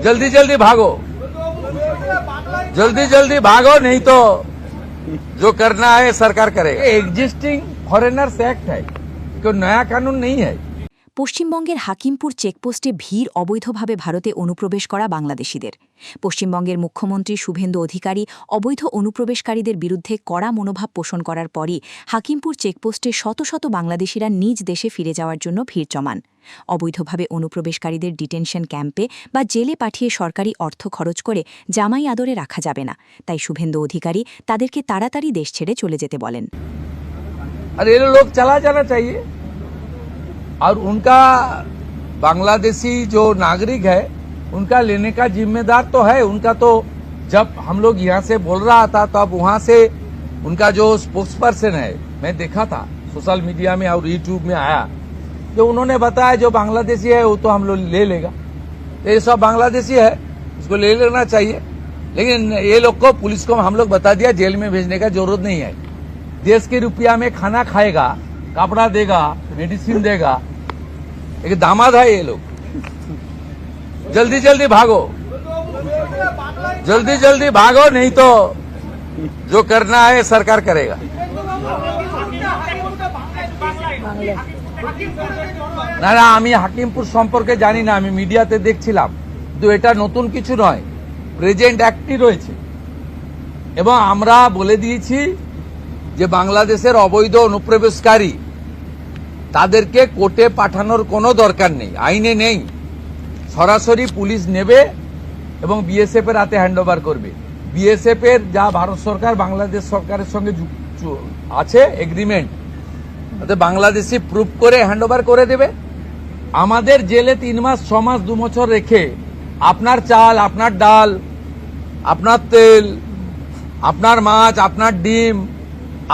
जल्दी जल्दी भागो, जल्दी जल्दी भागो, नहीं तो जो करना है सरकार करेगा। एग्जिस्टिंग फॉरेनर्स एक्ट है, कोई नया कानून नहीं है। পশ্চিমবঙ্গের হাকিমপুর চেকপোস্টে ভিড় অবৈধভাবে ভারতে অনুপ্রবেশ করা বাংলাদেশিদের। পশ্চিমবঙ্গের মুখ্যমন্ত্রী শুভেন্দু অধিকারী অবৈধ অনুপ্রবেশকারীদের বিরুদ্ধে কড়া মনোভাব পোষণ করার পরই হাকিমপুর চেকপোস্টে শত শত বাংলাদেশিরা নিজ দেশে ফিরে যাওয়ার জন্য ভিড় জমান। অবৈধভাবে অনুপ্রবেশকারীদের ডিটেনশন ক্যাম্পে বা জেলে পাঠিয়ে সরকারি অর্থ খরচ করে জামাই আদরে রাখা যাবে না, তাই শুভেন্দু অধিকারী তাদেরকে তাড়াতাড়ি দেশ ছেড়ে চলে যেতে বলেন। और ये लोग चला जाना चाहिए, और उनका बांग्लादेशी जो नागरिक है उनका लेने का जिम्मेदार तो है उनका। तो जब हम लोग यहाँ से बोल रहा था तब वहां से उनका जो स्पोक्स पर्सन है, मैं देखा था सोशल मीडिया में और यूट्यूब में आया, जो उन्होंने बताया जो बांग्लादेशी है वो तो हम लोग ले लेगा। तो ये सब बांग्लादेशी है, उसको ले लेना चाहिए। लेकिन ये लोग को, पुलिस को हम लोग बता दिया जेल में भेजने का जरूरत नहीं है। देश के रुपया में खाना खाएगा, कपड़ा देगा, मेडिसिन देगा, एक दामाद है ये लोग। जल्दी जल्दी भागो, जल्दी जल्दी भागो, नहीं तो जो करना है सरकार करेगा। না না, আমি হাকিমপুর সম্পর্কে জানি না, আমি মিডিয়াতে দেখছিলাম, কিন্তু এটা নতুন কিছু নয়, প্রেজেন্ট অ্যাক্টই রয়েছে। এবং আমরা বলে দিয়েছি যে বাংলাদেশের অবৈধ অনুপ্রবেশকারী তাদেরকে কোর্টে পাঠানোর কোনো দরকার নেই, আইনে নেই। সরাসরি পুলিশ নেবে এবং বিএসএফ এর হাতে হ্যান্ডওভার করবে। বিএসএফ এর যা ভারত সরকার বাংলাদেশ সরকারের সঙ্গে আছে এগ্রিমেন্ট, তাতে বাংলাদেশি প্রুফ করে হ্যান্ডওভার করে দেবে। আমাদের জেলে 3 মাস 6 মাস 2 বছর রেখে আপনার চাল, আপনার ডাল, আপনার তেল, আপনার মাছ, আপনার ডিম,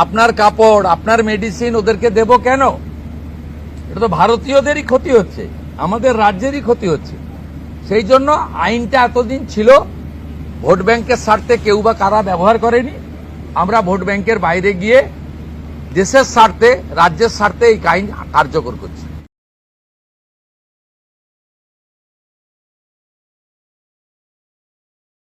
আপনার কাপড়, আপনার মেডিসিন ওদেরকে দেব কেন? এটা তো ভারতীয়দেরই ক্ষতি হচ্ছে, আমাদের রাজ্যেরই ক্ষতি হচ্ছে। সেই জন্য আইনটা এতদিন ছিল ভোট ব্যাংকের স্বার্থে কেউ বা কারা ব্যবহার করেনি। আমরা ভোট ব্যাংকের বাইরে গিয়ে দেশের স্বার্থে, রাজ্যের স্বার্থে এই আইন কার্যকর করছি।